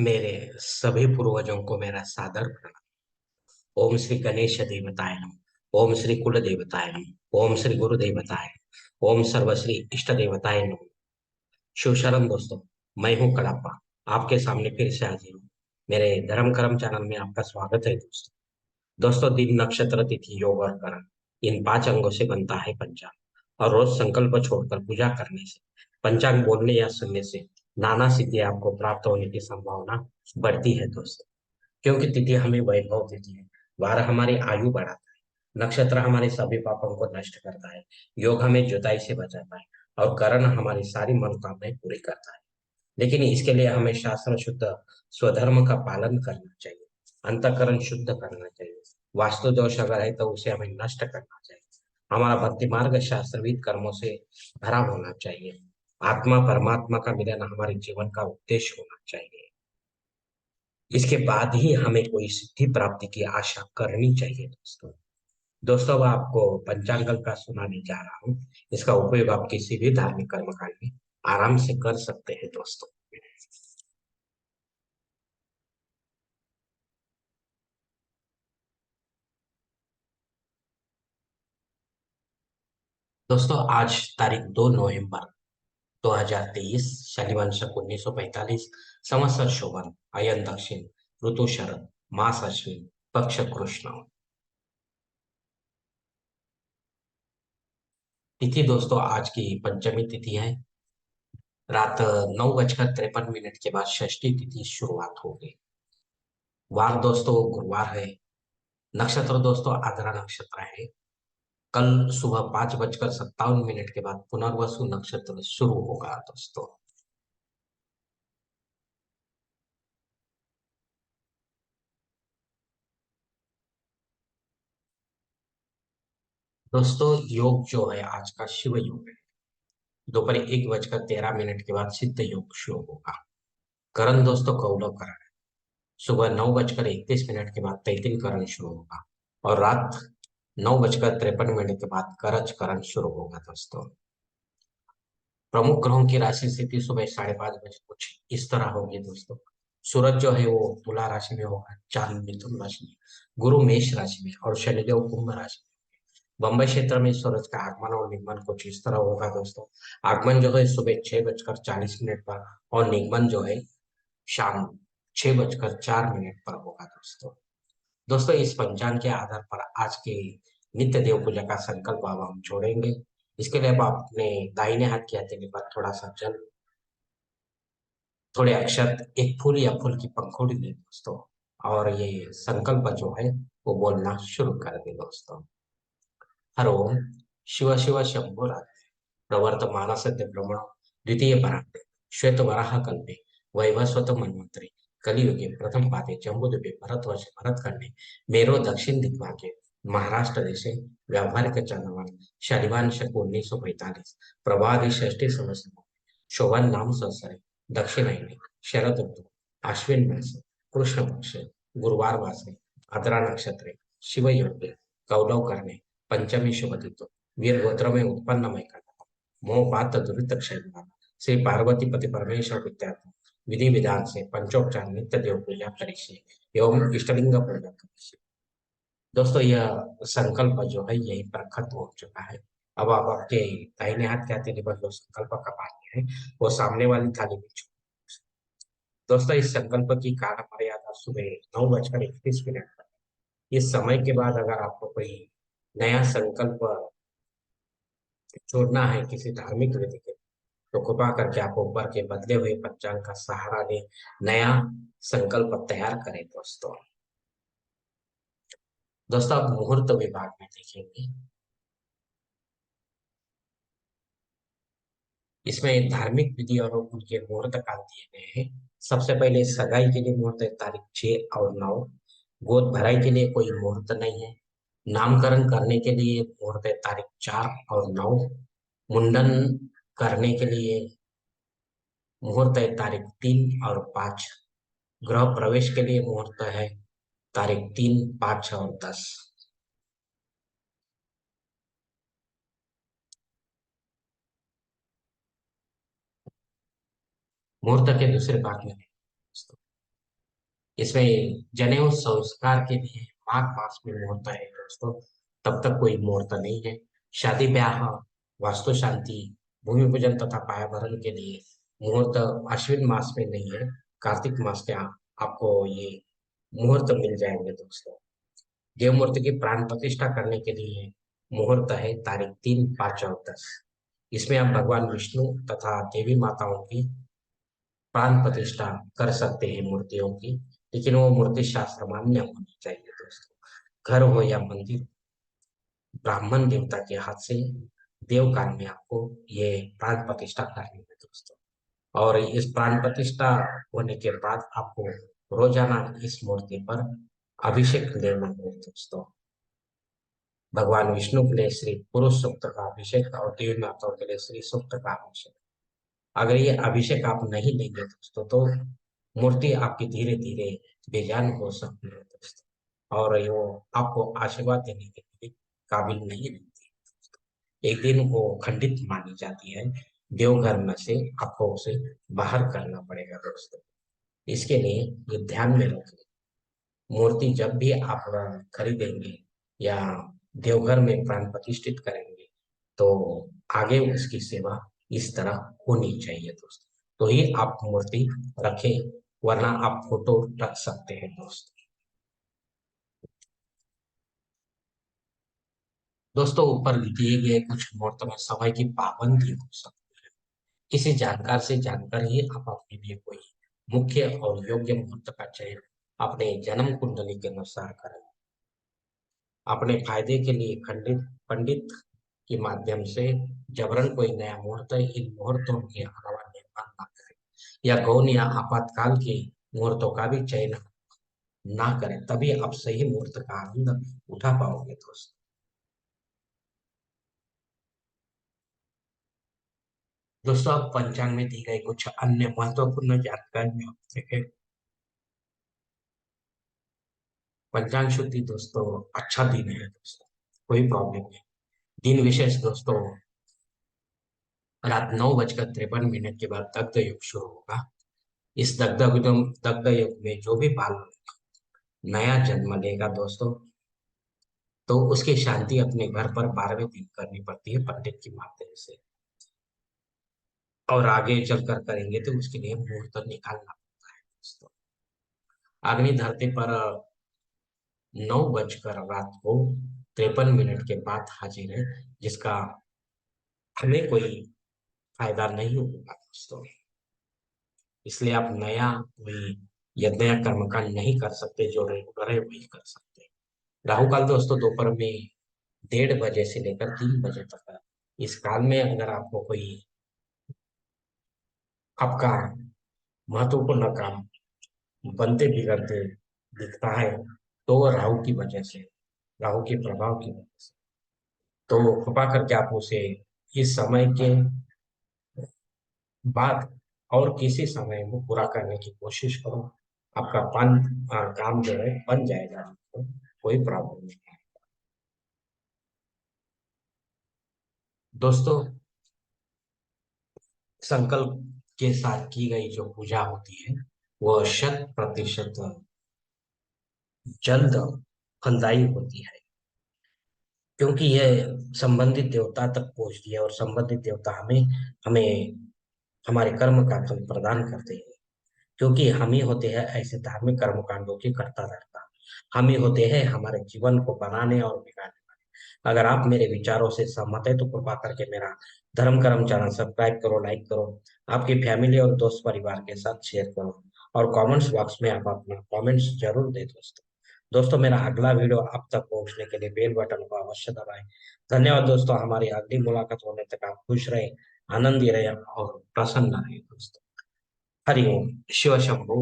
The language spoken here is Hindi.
मेरे सभी पूर्वजों को मेरा सादर प्रणाम। ओम श्री गणेश देवताय नमः। ओम श्री कुल देवताय नमः। ओम श्री गुरु देवताय नमः। ओम सर्वश्री इष्ट देवताय नमः। शिव शरण दोस्तों, मैं हूँ कड़प्पा। आपके सामने फिर से हाजिर हूँ। मेरे धर्म कर्म चैनल में आपका स्वागत है दोस्तों। दोस्तों, दिन नक्षत्र तिथि योग और करण, इन 5 अंगों से बनता है पंचांग। और रोज संकल्प छोड़कर पूजा करने से, पंचांग बोलने या सुनने से नाना सिद्धियां आपको प्राप्त होने की संभावना बढ़ती है दोस्तों। क्योंकि तिथि हमें वैभव देती है, वार हमारी आयु बढ़ाता है, नक्षत्र हमारे सभी पापों को नष्ट करता है, योग हमें जुताई से बचाता है, और करण हमारी सारी मनोकामनाएं पूरी करता है। लेकिन इसके लिए हमें शास्त्र शुद्ध स्वधर्म का पालन करना चाहिए, अंतःकरण शुद्ध करना चाहिए। वास्तु दोष अगर है तो उसे हमें नष्ट करना चाहिए। हमारा भक्ति मार्ग शास्त्रविद कर्मों से भरा होना चाहिए। आत्मा परमात्मा का मिलन हमारे जीवन का उद्देश्य होना चाहिए। इसके बाद ही हमें कोई सिद्धि प्राप्ति की आशा करनी चाहिए दोस्तों। दोस्तों, अब आपको पंचांगल का सुनाने जा रहा हूँ। इसका उपयोग आप किसी भी धार्मिक कर्मकांड में आराम से कर सकते हैं दोस्तों। दोस्तों, आज तारीख 2 नवंबर 2023, शनिवार शक 1945, संवत्सर शोभन, अयन दक्षिण, ऋतु शरद, मास अश्विन, पक्ष कृष्ण। तिथि दोस्तों, आज की पंचमी तिथि है। रात 9:53 के बाद षष्ठी तिथि शुरुआत होगी। वार दोस्तों गुरुवार है। नक्षत्र दोस्तों आद्रा नक्षत्र है। कल सुबह 5:57 के बाद पुनर्वसु नक्षत्र शुरू होगा दोस्तों। दोस्तों, योग जो है आज का शिव योग है। दोपहर 1:13 के बाद सिद्ध योग शुरू होगा। करण दोस्तों कौलव करण है। सुबह 9:31 के बाद तैतिल करण शुरू होगा। और रात 9:53 के बाद करच करण शुरू होगा दोस्तों। प्रमुख ग्रहों की राशि स्थिति सुबह 5:30 कुछ इस तरह होगी दोस्तों। सूरज जो है वो तुला राशि में होगा, चांद मिथुन राशि में, गुरु मेष राशि में, और शनिदेव कुंभ राशि में। बम्बई क्षेत्र में सूरज का आगमन और निगमन कुछ इस तरह होगा दोस्तों। आगमन जो है सुबह 6:40 पर, और निगमन जो है शाम 6:04 पर होगा दोस्तों। दोस्तों, इस पंचांग के आधार पर आज के नित्य देव पूजा का संकल्प अब हम छोड़ेंगे। इसके लिए आप अपने दाहिने हाथ की हथेली पर थोड़ा सा जल, थोड़े अक्षत, एक फूल या फूल की पंखुड़ी ले दोस्तों। और ये संकल्प जो है वो बोलना शुरू कर दे दोस्तों। हर ओम शिव शिव शंभो प्रवर्त मानसत्य ब्रह्मण द्वितीय परांते श्वेत वराह कल्पे वैवस्वत मन्वंतरे कलियुगे प्रथम पादे जम्बूद्वीपे भरतवर्षे भरतखंडे मेरो दक्षिण दिग्भागे महाराष्ट्र देशे व्यावहारिक चंद्रमान शनिवार शक 1945 प्रभादि षष्ठी संवत्सर शोभन नाम संवत्सरे दक्षिणायने शरद ऋतु अश्विन मास कृष्ण पक्ष गुरुवार वासरे आद्रा नक्षत्रे शिव योगे कौलव करणे पंचमी शुभ तिथि वीर गोत्र में उत्पन्न मय मोहपात दुरित क्षय श्री पार्वती पति परमेश्वर विद्यार्थी विधि विधान से पंचोपचार नित्य देव पूजा करिष्ये एवं इष्टलिंग पूजा करिष्ये। दोस्तों, यह संकल्प जो है यही पर खत्म हो चुका है। अब आप आपके दाहिने हाथ के हथेली पर जो संकल्प का पानी है वो सामने वाली थाली में छोड़। दोस्तों, इस संकल्प की काल मर्यादा सुबह 9:31 पर। इस समय के बाद अगर आपको कोई नया संकल्प जोड़ना है किसी धार्मिक विधि के, तो कृपा करके आप ऊपर के बदले हुए पंचांग का सहारा ले नया संकल्प तैयार करें दोस्तों। दोस्तों, आप मुहूर्त विभाग में देखेंगे, इसमें धार्मिक विधि और उनके मुहूर्त काल दिए गए हैं। सबसे पहले सगाई के लिए मुहूर्त है तारीख 6 और 9। गोद भराई के लिए कोई मुहूर्त नहीं है। नामकरण करने के लिए मुहूर्त है तारीख 4 और 9। मुंडन करने के लिए मुहूर्त है तारीख 3 और 5। गृह प्रवेश के लिए मुहूर्त है तारीख 3, 5 और 10। मुहूर्त के दूसरे भाग में इसमें जनेऊ संस्कार के लिए माघ मास में मुहूर्त है दोस्तों, तब तक कोई मुहूर्त नहीं है। शादी ब्याह, वास्तु शांति, भूमि पूजन तथा पाया भरण के लिए मुहूर्त अश्विन मास में नहीं है, कार्तिक मास के आपको ये मुहूर्त मिल जाएंगे दोस्तों। देव मूर्ति की प्राण प्रतिष्ठा करने के लिए मुहूर्त है तारीख 3, 5 और 10। इसमें आप भगवान विष्णु तथा देवी माताओं की प्राण प्रतिष्ठा कर सकते हैं मूर्तियों की, लेकिन वो मूर्ति शास्त्र मान्य होनी चाहिए दोस्तों। घर हो या मंदिर, ब्राह्मण देवता के हाथ से देव काल में आपको ये प्राण प्रतिष्ठा करनी है दोस्तों। और इस प्राण प्रतिष्ठा होने के बाद आपको रोजाना इस मूर्ति पर अभिषेक लेना है दोस्तों। भगवान विष्णु के लिए श्री पुरुष सूक्त का अभिषेक और देवी माताओं के लिए श्री सूक्त का अभिषेक। अगर ये अभिषेक आप नहीं लेंगे दोस्तों तो मूर्ति आपकी धीरे धीरे बेजान हो सकती है दोस्तों, और वो आपको आशीर्वाद देने के लिए काबिल नहीं रहती। एक दिन वो खंडित मानी जाती है, देवघर में से आपको उसे बाहर करना पड़ेगा दोस्तों। इसके लिए ये ध्यान में रखें, मूर्ति जब भी आप खरीदेंगे या देवघर में प्राण प्रतिष्ठित करेंगे तो आगे उसकी सेवा इस तरह होनी चाहिए दोस्तों, तो ही आप मूर्ति रखें, वरना आप फोटो रख सकते हैं दोस्तों। दोस्तों ऊपर दिए गए कुछ मुहूर्त में समय की पाबंदी हो सकती है। किसी जानकार से जानकर ही आप अपने लिए कोई मुख्य और योग्य मुहूर्त का चयन अपने जन्म कुंडली के अनुसार करें। अपने फायदे के लिए खंडित पंडित के माध्यम से जबरन कोई नया मुहूर्त इन मुहूर्तों के अलावा निर्माण ना करें, या गौण या आपातकाल के मुहूर्तों का भी चयन ना करें, तभी आप सही मुहूर्त का आनंद उठा पाओगे दोस्तों। दोस्तों आप पंचांग में दी गई कुछ अन्य महत्वपूर्ण जानकारी आप देखें। पंचांग शुद्धि दोस्तों अच्छा दिन है दोस्तों, कोई प्रॉब्लम नहीं। दिन विशेष दोस्तों रात 9:53 के बाद दग्ध युग शुरू होगा। इस दग्ध युग में जो भी बाल नया जन्म लेगा दोस्तों, तो उसकी शांति अपने घर पर 12वें दिन करनी पड़ती है पंडित के माध्यम से, और आगे चलकर करेंगे तो उसके लिए मुहूर्त निकालना पड़ता है दोस्तों। अग्नि धरती पर 9 बजकर रात को 53 के बाद हाजिर है, जिसका हमें कोई फायदा नहीं होगा दोस्तों। इसलिए आप नया कोई यज्ञ या कर्मकांड नहीं कर सकते, जो रेगुलर है वही कर सकते हैं। राहु काल दोस्तों दोपहर में 1:30 से लेकर 3 बजे तक है। इस काल में अगर आपको कोई आपका महत्वपूर्ण काम बनते बिगड़ते दिखता है तो वो राहु की वजह से, राहु के प्रभाव की वजह से, तो कृपा करके आप उसे इस समय के बाद और किसी समय में पूरा करने की कोशिश करो। आपका काम जो है बन जाएगा, तो कोई प्रॉब्लम नहीं है दोस्तों। संकल्प के साथ की गई जो पूजा होती है वह 100% जल्द फलदायी होती है, क्योंकि यह संबंधित देवता तक पहुंचती है और संबंधित देवता हमें हमें हमारे कर्म का फल प्रदान करते हैं। क्योंकि हम ही होते हैं ऐसे धार्मिक कर्म कांडों के कर्ता धर्ता, हम ही होते हैं हमारे जीवन को बनाने और बिगाड़ने वाले। अगर आप मेरे विचारों से सहमत है तो कृपा करके मेरा धर्म कर्म चैनल सब्सक्राइब करो, लाइक करो, आपकी फैमिली और दोस्त परिवार के साथ शेयर करो, और कमेंट्स बॉक्स में आप अपना कमेंट्स जरूर दे दोस्तों। दोस्तों मेरा अगला वीडियो आप तक पहुंचने के लिए बेल बटन को अवश्य दबाएं। धन्यवाद दोस्तों, हमारी अगली मुलाकात होने तक आप खुश रहे, आनंदी रहे और प्रसन्न रहे दोस्तों। हरि ओम। शिव शंभो।